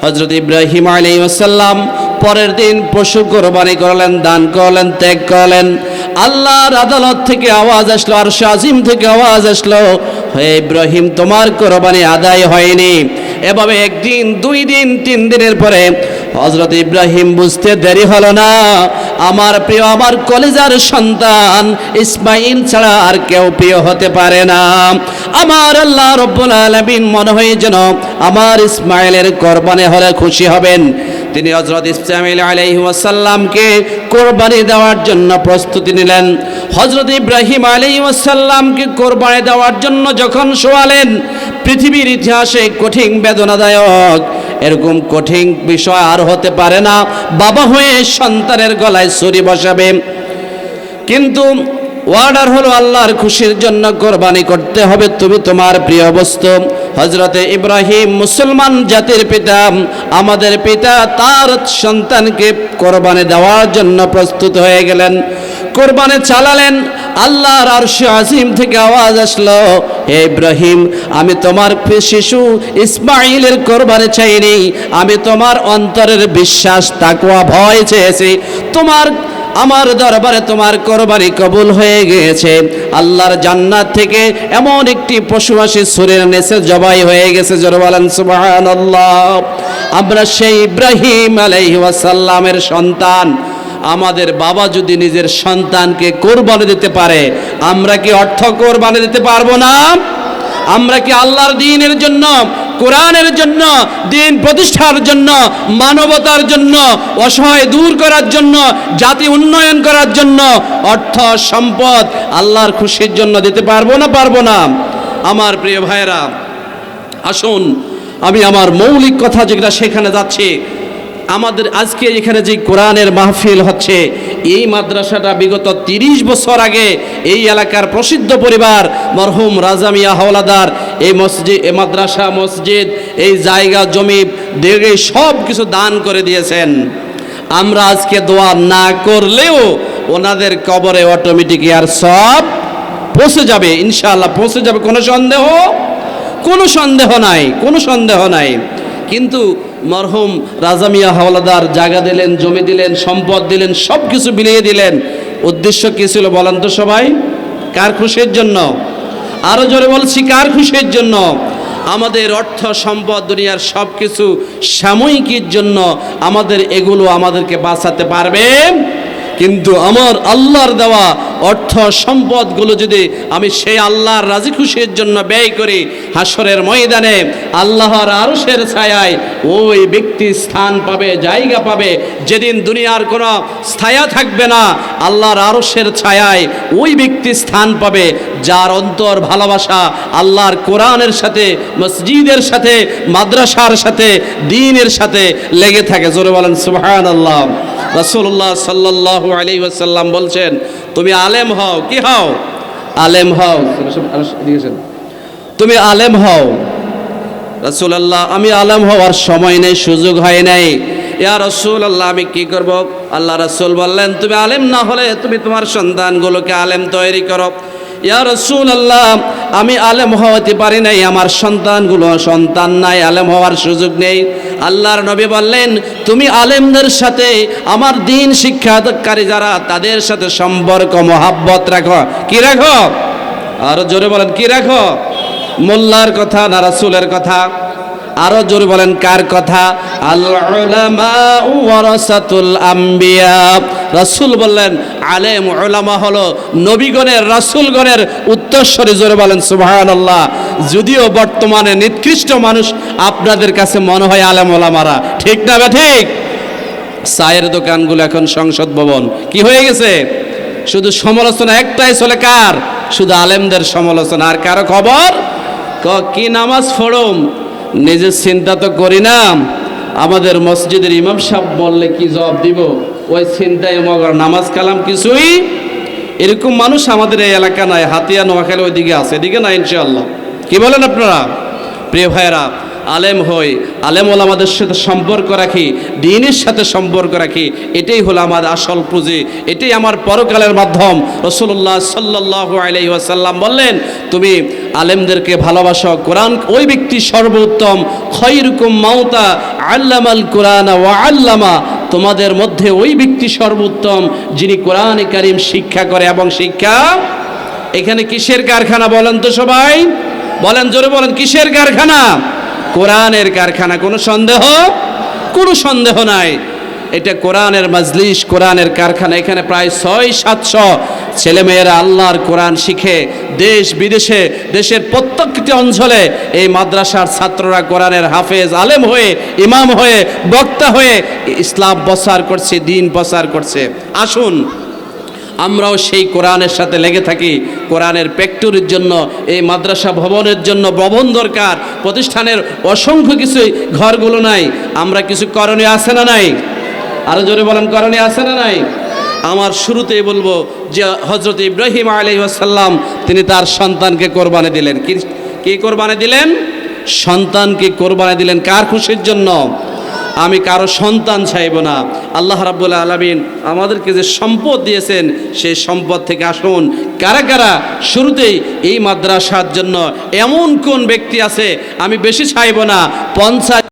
হযরত ইব্রাহিম আলাইহিস সালাম পরের দিন পশু কোরবানি করলেন, দান করলেন, ত্যাগ করলেন। আল্লাহর আদালত থেকে আওয়াজ আসলো, আরশ আজিম থেকে আওয়াজ আসলো, হে ইব্রাহিম তোমার কোরবানি আদায় হয়নি। এভাবে একদিন, 2 দিন, 3 দিনের পরে হযরত ইব্রাহিম বুঝতে দেরি হলো না, আমার প্রিয়, আমার কলেজার সন্তান ইসমাইল ছাড়া আর কেউ প্রিয় হতে পারে না। আমার আল্লাহ রাব্বুল আলামিন মনে হয় যেন আমার ইসমাইলের কোরবানি হলে খুশি হবেন। তিনি হযরত ইসমাইল আলাইহিস সালামকে কোরবানি দেওয়ার জন্য প্রস্তুতি নিলেন। হযরত ইব্রাহিম আলাইহিস সালামকে কোরবানি দেওয়ার জন্য যখন শোয়ালেন, পৃথিবীর ইতিহাসে কঠিন বেদনাদায়ক এরকম কঠিন বিষয় আর হতে পারে না, বাবা হয়ে সন্তানের গলায় ছুরি বসাবে। কিন্তু অর্ডার হলো আল্লাহর খুশির জন্য কোরবানি করতে হবে, তুমি তোমার প্রিয় বস্তু। হযরতে ইব্রাহিম মুসলমান জাতির পিতা, আমাদের পিতা, তার সন্তানকে কোরবানি দেওয়ার জন্য প্রস্তুত হয়ে গেলেন, কোরবানি চালালেন। আল্লাহর আরশ আজিম থেকে আওয়াজ আসলো, হে ইব্রাহিম আমি তোমার শিশু ইসমাইলের কোরবানি চাইনি, আমি তোমার অন্তরের বিশ্বাস, তাকওয়া, ভয় চেয়েছি। আমার দরবারে তোমার কোরবানি কবুল হয়ে গিয়েছে। আল্লাহর জান্নাত থেকে এমন একটি পশু আসে ছুরির নিচে জবাই হয়ে গেছে, জোরে বলেন সুবহানাল্লাহ। আমরা সেই ইব্রাহিম আলাইহিস সালামের সন্তান। আমাদের বাবা যদি নিজের সন্তানকে কোরবানি দিতে পারে, আমরা কি অর্থ কোরবানি দিতে পারবো না? আমরা কি আল্লাহর দ্বীনের জন্য, কোরআনের জন্য, দ্বীন প্রতিষ্ঠার জন্য, মানবতার জন্য, অসহায় দূর করার জন্য, জাতি উন্নয়ন করার জন্য অর্থ সম্পদ আল্লাহর খুশির জন্য দিতে পারবো না? পারবো না। আমার প্রিয় ভাইরা, আসুন আমি আমার মৌলিক কথা যেটা সেখানে যাচ্ছি। আমাদের আজকে এখানে যে কোরআনের মাহফিল হচ্ছে, এই মাদ্রাসাটা বিগত 30 বছর আগে এই এলাকার প্রসিদ্ধ পরিবার মরহুম রাজা মিয়া হাওলাদার এই মসজিদ, এই মাদ্রাসা, মসজিদ, এই জায়গা, জমি, দেগে সব কিছু দান করে দিয়েছেন। আমরা আজকে দোয়া না করলেও ওনাদের কবরে অটোমেটিক আর সব পৌঁছে যাবে, ইনশাআল্লাহ পৌঁছে যাবে, কোনো সন্দেহ নাই, কোনো সন্দেহ নাই। কিন্তু মরহুম রাজা মিয়া হাওলাদার জায়গা দিলেন, জমি দিলেন, সম্পদ দিলেন, সব কিছু বিলিয়ে দিলেন। উদ্দেশ্য কি ছিল বলেন তো সবাই? কার খুশির জন্য? আরো জোরে বলছি, কার খুশির জন্য? আমাদের অর্থ সম্পদ দুনিয়ার সব কিছু সাময়িকের জন্য, আমাদের এগুলো আমাদেরকে বাঁচাতে পারবে, কিন্তু আমার আল্লাহর দেওয়া অর্থ সম্পদগুলো যদি আমি সেই আল্লাহর রাজি খুশির জন্য ব্যয় করি, হাসরের ময়দানে আল্লাহর আরশের ছায়ায় ওই ব্যক্তি স্থান পাবে, জায়গা পাবে। যেদিন দুনিয়ার কোনো ছায়া থাকবে না, আল্লাহর আরশের ছায়ায় ওই ব্যক্তি স্থান পাবে যার অন্তর ভালোবাসা আল্লাহর কোরআনের সাথে, মসজিদের সাথে, মাদ্রাসার সাথে, দ্বীনের সাথে লেগে থাকে। জোরে বলেন সুবহানাল্লাহ। রাসূলুল্লাহ সাল্লাল্লাহু আলাইহি ওয়াসাল্লাম বলছেন, তুমি আলেম হও। কি হও? আলেম হও। তুমি আলেম হও। রাসূলুল্লাহ, আমি আলেম হওয়ার সময় নেই, সুযোগ হয় নাই। ইয়া রাসূলুল্লাহ, আমি কি করব? আল্লাহ রাসূল বললেন, তুমি আলেম না হলে তুমি তোমার সন্তানগুলোকে আলেম তৈরি করো। ইয়া রাসূলুল্লাহ, আমি আলেম হতে পারি নাই, আমার সন্তান নাই, আলেম হওয়ার সুযোগ নেই। আল্লাহর নবী বললেন, তুমি আলেমদের সাথে, আমার দ্বীন শিক্ষাকারী যারা, তাদের সাথে সম্পর্ক, মহাব্বত রাখো। কি রাখো? আরো জোরে বলেন, কি রাখো? মোল্লার কথা না রাসূলের কথা? আরো জোরে বলেন, কার কথা? আল উলামা ওয়ারাসাতুল আম্বিয়া। রাসূল বললেন, আলেম উলামা হলো নবীগণের, রাসূলগণের উত্তরসূরি। জোরে বলেন সুবহানাল্লাহ। যদিও বর্তমানে নিকৃষ্ট মানুষ আপনাদের কাছে মনে হয় আলেম ওলামারা, ঠিক না? ঠিক। চায়ের দোকানগুলো এখন সংসদ ভবন কি হয়ে গেছে? শুধু সমালোচনা একটাই চলে, কার? শুধু আলেমদের সমালোচনা, আর কারো খবর। কি নামাজ পড়ুম, নিজের চিন্তা তো করি না। আমাদের মসজিদের ইমাম সাহেব বললে কি জবাব দিব, ওই চিন্তায় মগর, নামাজ কালাম কিছুই। এরকম মানুষ আমাদের এই এলাকা নাই, হাতিয়া, নোয়াখালী ওইদিকে আছে, এদিকে না ইনশাআল্লাহ। কি বলেন আপনারা? প্রিয় ভাইয়েরা, আলেম হই, আলেম ওলামাদের সাথে সম্পর্ক রাখি, দ্বীনের সাথে সম্পর্ক রাখি, এটাই হলো আমার আসল পুঁজি, এটাই আমার পরকালের মাধ্যম। রাসূলুল্লাহ সাল্লাল্লাহু আলাইহি ওয়াসাল্লাম বললেন, তুমি আলেমদেরকে ভালোবাসো। কোরআন ওই ব্যক্তি সর্বোত্তম, খৈরুকুম মাউতা আল্লামাল কোরআন ওয়া আল্লামা, তোমাদের মধ্যে ওই ব্যক্তি সর্বোত্তম যিনি কোরআনে কারীম শিক্ষা করে এবং শিক্ষা। এখানে কিসের কারখানা বলেন তো সবাই? বলেন, জোরে বলেন, কিসের কারখানা? কোরআনের কারখানা। কোনো সন্দেহ নাই, এটা কোরআনের মাজলিস, কোরআনের কারখানা। এখানে প্রায় 600-700 ছেলেমেয়েরা আল্লাহর কোরআন শিখে দেশ বিদেশে, দেশের প্রত্যেকটি অঞ্চলে এই মাদ্রাসার ছাত্ররা কোরআনের হাফেজ, আলেম হয়ে, ইমাম হয়ে, বক্তা হয়ে ইসলাম প্রচার করছে, দ্বীন প্রচার করছে। আসুন আমরাও সেই কোরআনের সাথে লেগে থাকি। কোরআনের ফ্যাক্টরির জন্য, এই মাদ্রাসা ভবনের জন্য ভবন দরকার, প্রতিষ্ঠানের অসংখ্য কিছুই, ঘরগুলো নাই। আমরা কিছু করণীয় আছে না নাই? আরো জোরে বলেন, করণীয় আছে না নাই? আমার শুরুতেই বলবো যে হযরত ইব্রাহিম আলাইহিস সালাম তিনি তার সন্তানকে কোরবানি দিলেন। কি কোরবানি দিলেন? সন্তানকে কোরবানি দিলেন। কার খুশির জন্য? আমি কারো সন্তান চাইব না। আল্লাহ রাব্বুল আলামিন আমাদেরকে যে সম্পদ দিয়েছেন, সেই সম্পদ থেকে আসুন কারা কারা শুরুতেই এই মাদ্রাসার জন্য এমন কোন ব্যক্তি আছে, আমি বেশি চাইব না, 50